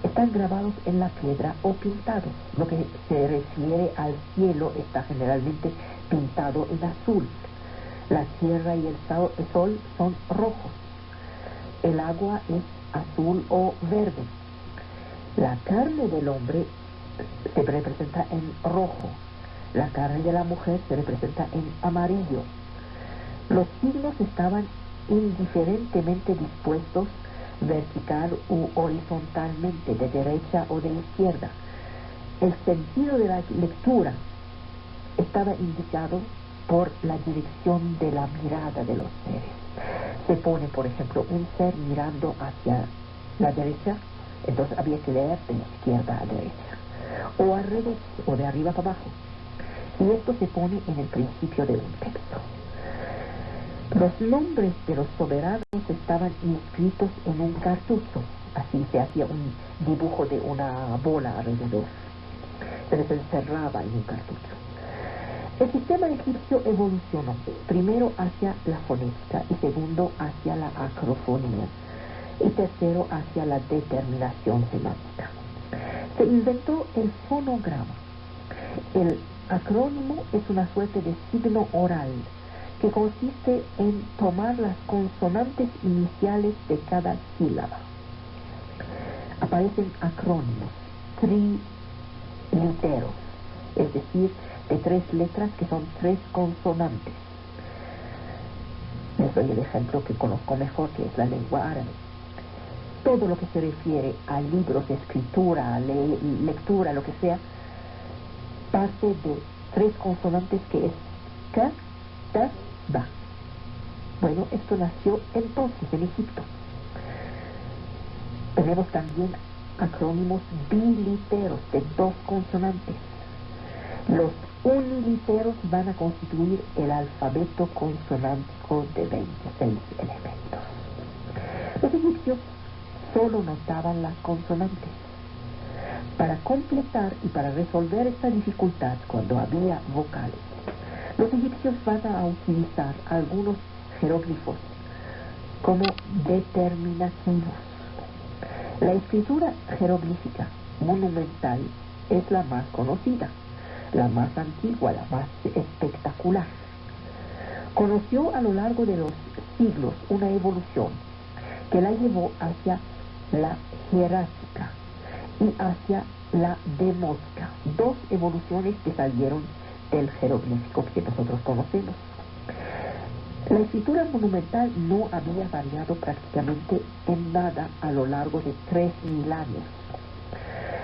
están grabados en la piedra o pintados. Lo que se refiere al cielo está generalmente pintado en azul. La tierra y el sol son rojos. El agua es azul o verde. La carne del hombre se representa en rojo. La carne de la mujer se representa en amarillo. Los signos estaban indiferentemente dispuestos vertical u horizontalmente, de derecha o de izquierda. El sentido de la lectura estaba indicado por la dirección de la mirada de los seres. Se pone, por ejemplo, un ser mirando hacia la derecha, entonces había que leer de izquierda a derecha, o al revés, o de arriba para abajo. Y esto se pone en el principio de un texto. Los nombres de los soberanos estaban inscritos en un cartucho. Así se hacía un dibujo de una bola alrededor. Pero se encerraba en un cartucho. El sistema egipcio evolucionó primero hacia la fonética y segundo hacia la acrofonía y tercero hacia la determinación semántica. Se inventó el fonograma. El acrónimo es una suerte de signo oral que consiste en tomar las consonantes iniciales de cada sílaba. Aparecen acrónimos, triliteros, es decir, de 3 letras que son 3 consonantes. Les doy el ejemplo que conozco mejor, que es la lengua árabe. Todo lo que se refiere a libros, escritura, lectura, lo que sea, parte de 3 consonantes que es ka, ta, ba. Bueno, esto nació entonces en Egipto. Tenemos también acrónimos biliteros de 2 consonantes. Los uniliteros van a constituir el alfabeto consonántico de 26 elementos. Los egipcios solo notaban las consonantes. Para completar y para resolver esta dificultad cuando había vocales, los egipcios van a utilizar algunos jeroglifos como determinativos. La escritura jeroglífica monumental es la más conocida, la más antigua, la más espectacular. Conoció a lo largo de los siglos una evolución que la llevó hacia la jerárquica y hacia la demótica, 2 evoluciones que salieron del jeroglífico que nosotros conocemos. La escritura monumental no había variado prácticamente en nada a lo largo de 3000 años.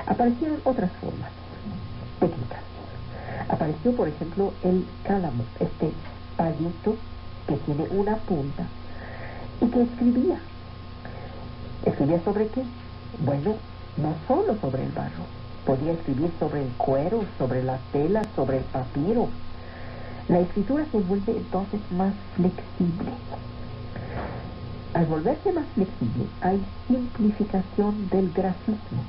Aparecieron otras formas técnicas. Apareció, por ejemplo, el cálamo, este palito que tiene una punta y que escribía. ¿Escribía sobre qué? Bueno, no solo sobre el barro. Podía escribir sobre el cuero, sobre la tela, sobre el papiro. La escritura se vuelve entonces más flexible. Al volverse más flexible, hay simplificación del grafismo.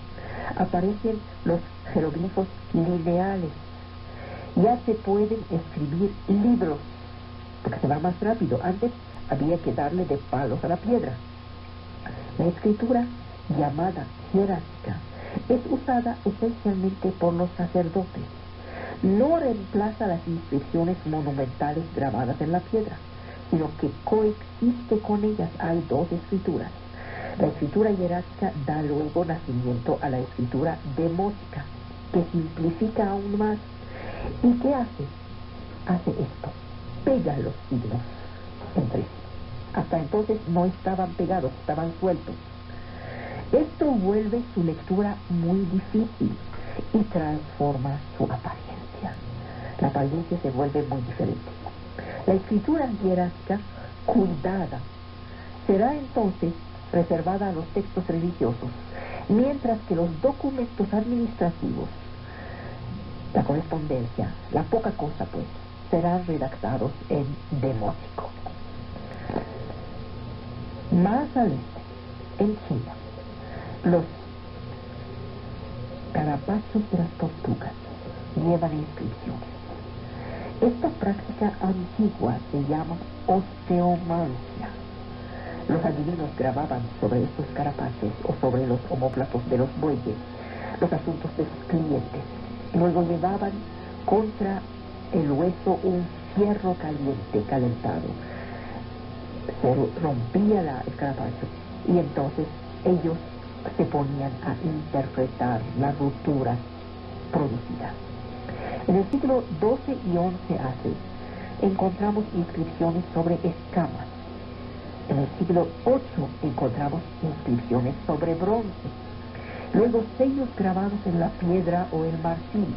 Aparecen los jeroglifos lineales. Ya se pueden escribir libros, porque se va más rápido. Antes había que darle de palos a la piedra. La escritura, llamada jerárquica, es usada esencialmente por los sacerdotes. No reemplaza las inscripciones monumentales grabadas en la piedra, sino que coexiste con ellas. Hay 2 escrituras. La escritura jerárquica da luego nacimiento a la escritura demótica, que simplifica aún más. ¿Y qué hace? Hace esto: pega los signos entre sí. Hasta entonces no estaban pegados, estaban sueltos. Esto vuelve su lectura muy difícil y transforma su apariencia. La apariencia se vuelve muy diferente. La escritura jerárquica, cuidada, será entonces reservada a los textos religiosos, mientras que los documentos administrativos, la correspondencia, la poca cosa pues, serán redactados en demótico. Más al este, en China, los carapachos de las tortugas llevan inscripciones. Esta práctica antigua se llama osteomancia. Los adivinos grababan sobre estos carapaces o sobre los omóplatos de los bueyes los asuntos de sus clientes. Luego llevaban contra el hueso un fierro caliente, calentado. Se rompía el carapacho y entonces ellos se ponían a interpretar la ruptura producida. En el siglo XII y XI encontramos inscripciones sobre escamas. En el siglo VIII encontramos inscripciones sobre bronce. Luego sellos grabados en la piedra o el marfil.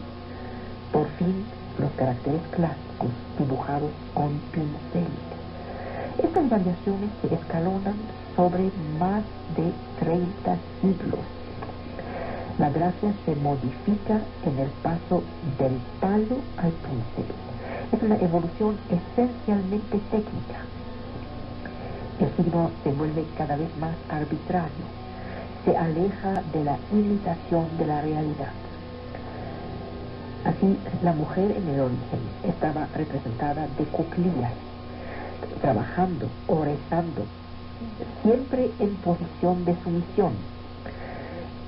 Por fin, los caracteres clásicos dibujados con pincel. Estas variaciones se escalonan sobre más de 30 siglos. La gracia se modifica en el paso del palo al pincel. Es una evolución esencialmente técnica. El signo se vuelve cada vez más arbitrario. Se aleja de la imitación de la realidad. Así, la mujer en el origen estaba representada de cuclillas, trabajando o rezando, siempre en posición de sumisión.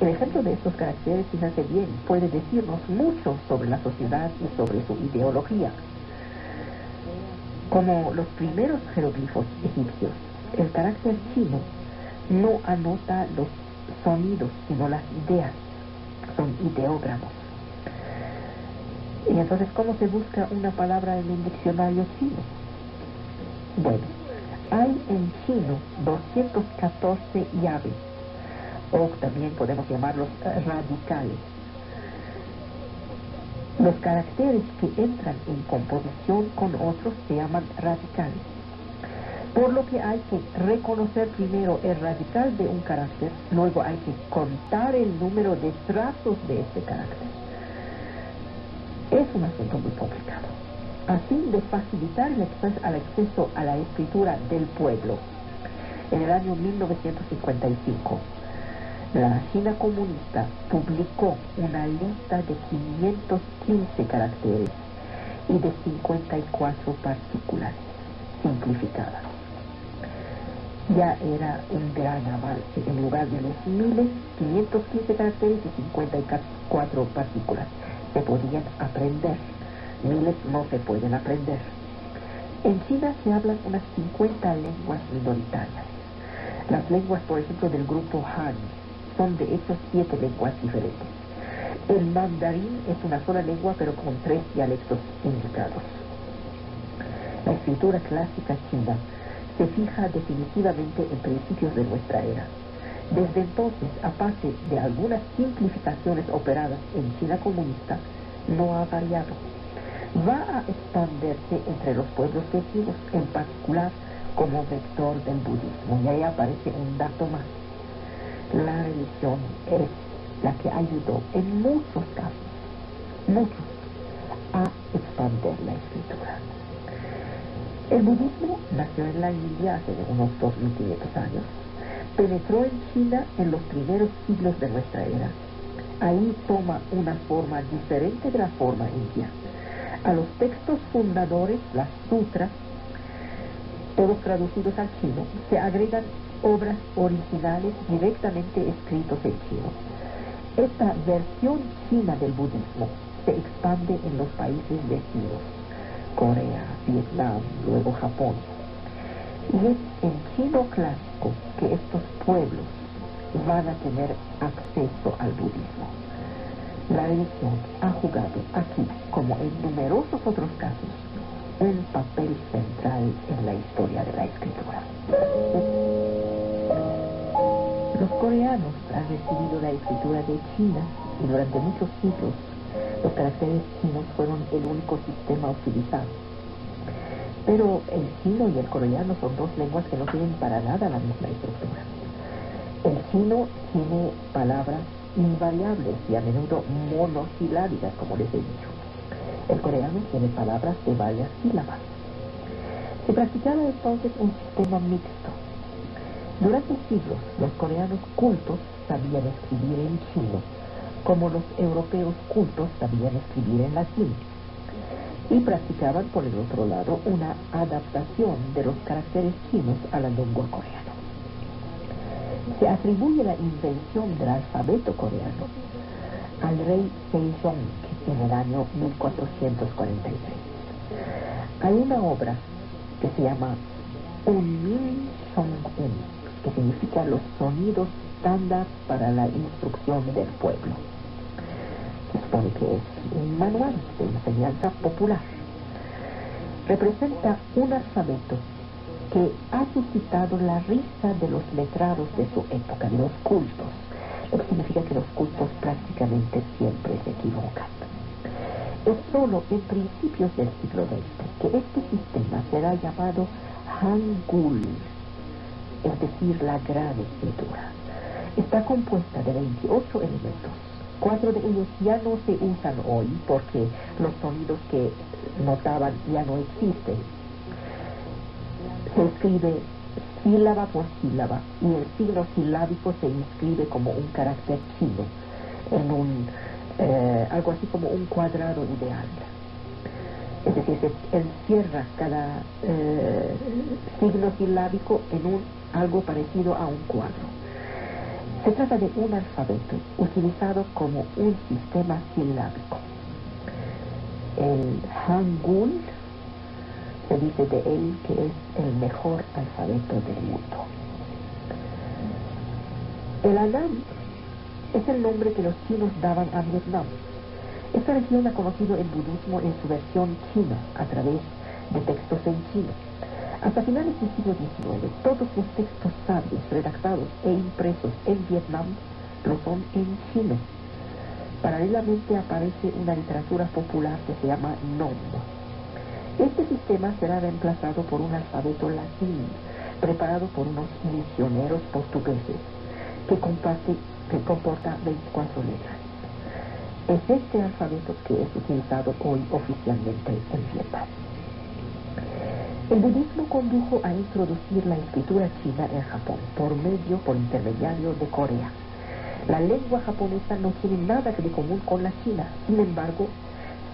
El ejemplo de estos caracteres, fíjense bien, puede decirnos mucho sobre la sociedad y sobre su ideología. Como los primeros jeroglifos egipcios, el carácter chino no anota los sonidos, sino las ideas. Son ideógramos. Y entonces, ¿cómo se busca una palabra en el diccionario chino? Bueno, hay en chino 214 llaves, o también podemos llamarlos radicales. Los caracteres que entran en composición con otros se llaman radicales. Por lo que hay que reconocer primero el radical de un carácter, luego hay que contar el número de trazos de este carácter. Es un asunto muy complicado. A fin de facilitar el acceso a la escritura del pueblo, en el año 1955, la China comunista publicó una lista de 515 caracteres y de 54 partículas simplificadas. Ya era un gran avance. En lugar de los miles, 515 caracteres y 54 partículas se podían aprender. Miles no se pueden aprender. En China se hablan unas 50 lenguas minoritarias. Las lenguas, por ejemplo, del grupo Han son de hecho 7 lenguas diferentes. El mandarín es una sola lengua, pero con 3 dialectos indicados. La escritura clásica china se fija definitivamente en principios de nuestra era. Desde entonces, aparte de algunas simplificaciones operadas en China comunista, no ha variado. Va a expandirse entre los pueblos vecinos, en particular como vector del budismo. Y ahí aparece un dato más. La religión es la que ayudó en muchos casos, a expandir la escritura. El budismo nació en la India hace unos 2500 años, penetró en China en los primeros siglos de nuestra era. Ahí toma una forma diferente de la forma india. A los textos fundadores, las sutras, todos traducidos al chino, se agregan obras originales directamente escritos en chino. Esta versión china del budismo se expande en los países vecinos, Corea, Vietnam, luego Japón. Y es en chino clásico que estos pueblos van a tener acceso al budismo. La religión ha jugado aquí, como en numerosos otros casos, un papel central en la historia de la escritura. Los coreanos han recibido la escritura de China y durante muchos siglos los caracteres chinos fueron el único sistema utilizado. Pero el chino y el coreano son dos lenguas que no tienen para nada la misma estructura. El chino tiene palabras invariables y a menudo monosilábicas, como les he dicho. El coreano tiene palabras de varias sílabas. Se practicaba entonces un sistema mixto. Durante siglos, los coreanos cultos sabían escribir en chino, como los europeos cultos sabían escribir en latín, y practicaban, por el otro lado, una adaptación de los caracteres chinos a la lengua coreana. Se atribuye la invención del alfabeto coreano al rey Sejong en el año 1446. Hay una obra que se llama Unmin Song-un, que significa los sonidos estándar para la instrucción del pueblo. Se supone que es un manual de enseñanza popular. Representa un alfabeto que ha suscitado la risa de los letrados de su época, de los cultos, lo que significa que los cultos prácticamente siempre se equivocan. Es solo en principios del siglo XX que este sistema será llamado Hangul, es decir, la gran escritura. Está compuesta de 28 elementos. 4 de ellos ya no se usan hoy porque los sonidos que notaban ya no existen. Se escribe sílaba por sílaba y el signo silábico se inscribe como un carácter chino en un algo así como un cuadrado ideal. Es decir, se encierra cada signo silábico en algo parecido a un cuadro. Se trata de un alfabeto utilizado como un sistema silábico. El Hangul se dice de él que es el mejor alfabeto del mundo. El Anam es el nombre que los chinos daban a Vietnam. Esta región ha conocido el budismo en su versión china a través de textos en chino. Hasta finales del siglo XIX, todos los textos sabios redactados e impresos en Vietnam lo son en chino. Paralelamente aparece una literatura popular que se llama Nom. Este sistema será reemplazado por un alfabeto latín, preparado por unos misioneros portugueses, que comporta 24 letras. Es este alfabeto que es utilizado hoy oficialmente en Vietnam. El budismo condujo a introducir la escritura china en Japón por intermediario de Corea. La lengua japonesa no tiene nada de común con la china, sin embargo,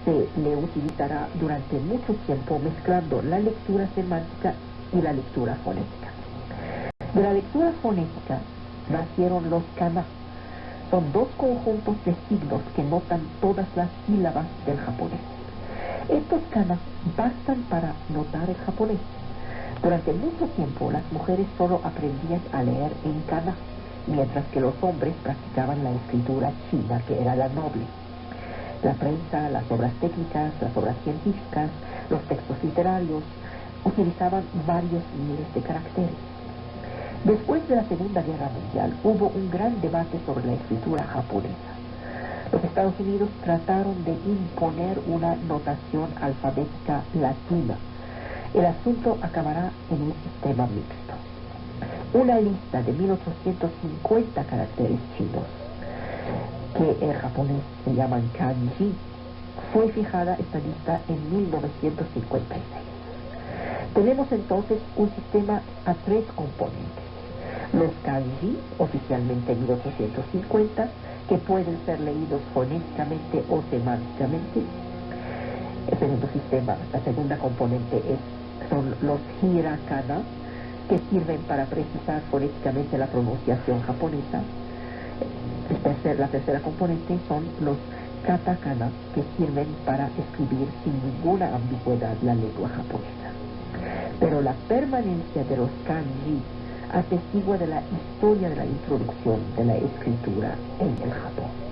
se le utilizará durante mucho tiempo mezclando la lectura semántica y la lectura fonética. De la lectura fonética nacieron los kana. Son 2 conjuntos de signos que notan todas las sílabas del japonés. Estos kana bastan para notar el japonés. Durante mucho tiempo las mujeres solo aprendían a leer en kana, mientras que los hombres practicaban la escritura china, que era la noble. La prensa, las obras técnicas, las obras científicas, los textos literarios utilizaban varios miles de caracteres. Después de la Segunda Guerra Mundial hubo un gran debate sobre la escritura japonesa. Los Estados Unidos trataron de imponer una notación alfabética latina. El asunto acabará en un sistema mixto. Una lista de 1850 caracteres chinos, que en japonés se llaman kanji, fue fijada esta lista en 1956. Tenemos entonces un sistema a 3 componentes. Los kanji, oficialmente en 1850, que pueden ser leídos fonéticamente o semánticamente. El segundo sistema, la segunda componente, son los hirakana, que sirven para precisar fonéticamente la pronunciación japonesa. La tercera componente son los katakana, que sirven para escribir sin ninguna ambigüedad la lengua japonesa. Pero la permanencia de los kanji atestigua de la historia de la introducción de la escritura en el Japón.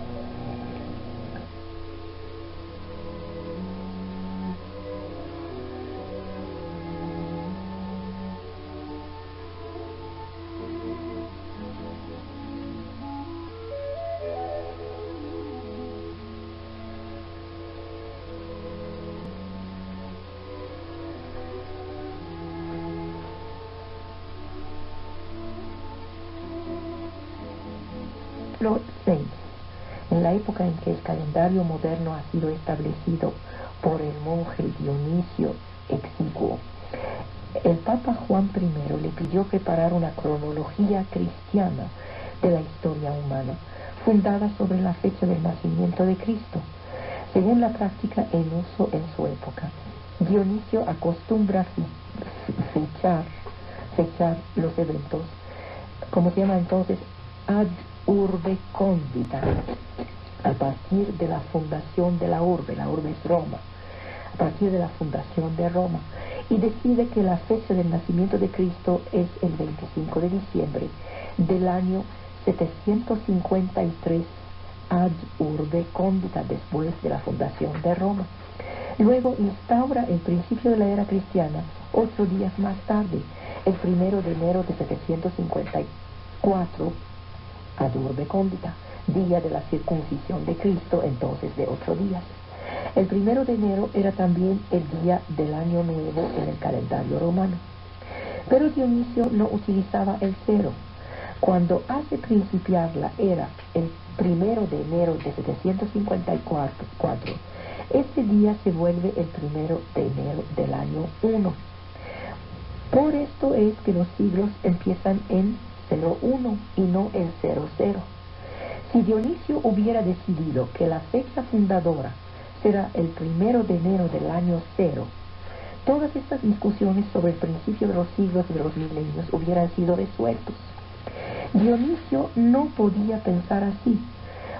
Siglo VI, en la época en que el calendario moderno ha sido establecido por el monje Dionisio Exiguo, el Papa Juan I le pidió preparar una cronología cristiana de la historia humana, fundada sobre la fecha del nacimiento de Cristo, según la práctica en uso en su época. Dionisio acostumbra fechar los eventos como se llama entonces, ad urbe condita, a partir de la fundación de la urbe es Roma, a partir de la fundación de Roma, y decide que la fecha del nacimiento de Cristo es el 25 de diciembre del año 753 ad urbe condita, después de la fundación de Roma. Luego instaura el principio de la era cristiana 8 días más tarde, el 1 de enero de 754 ad urbe condita, día de la circuncisión de Cristo, entonces de 8 días. El 1 de enero era también el día del año nuevo en el calendario romano. Pero Dionisio no utilizaba el 0. Cuando hace principiar la era el 1 de enero de 754, este día se vuelve el 1 de enero del año 1. Por esto es que los siglos empiezan en 01 y no en 00. Si Dionisio hubiera decidido que la fecha fundadora será el 1 de enero del año 0, todas estas discusiones sobre el principio de los siglos y de los milenios hubieran sido resueltos. Dionisio no podía pensar así,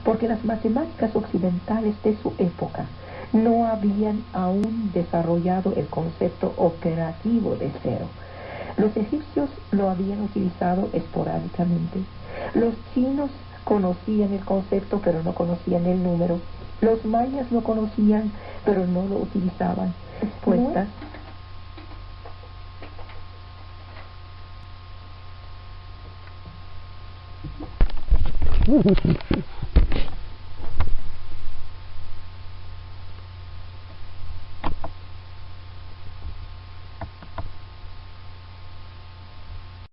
porque las matemáticas occidentales de su época no habían aún desarrollado el concepto operativo de 0. Los egipcios lo habían utilizado esporádicamente. Los chinos conocían el concepto, pero no conocían el número. Los mayas lo conocían, pero no lo utilizaban. Respuestas.